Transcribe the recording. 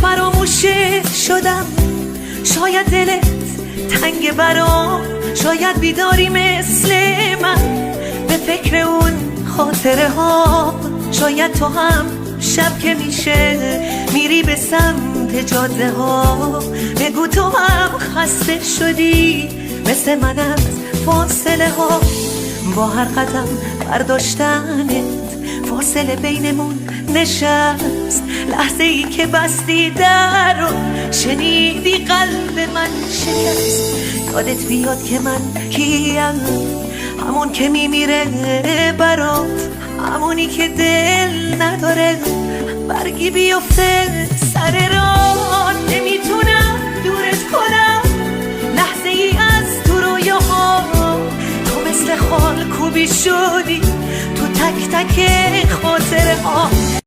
فراموش شدم، شاید دلت تنگ برام، شاید بیداری مثل من به فکر اون خاطره ها. شاید تو هم شب که میشه میری به سمت جاده ها، بگو تو هم خسته شدی مثل من از فاصله ها. با هر قدم برداشتنت فاصله بینمون نشست، لحظه ای که بستی در رو شنیدی قلب من شکست. یادت بیاد که من کیم، همون که میمیره برات، همونی که دل نداره برگی بیفته سر راه. نمیتونم دورت کنم لحظه ای از تو رویاها، تو مثل خال کوبی شدی تو تک تک خاطره ها.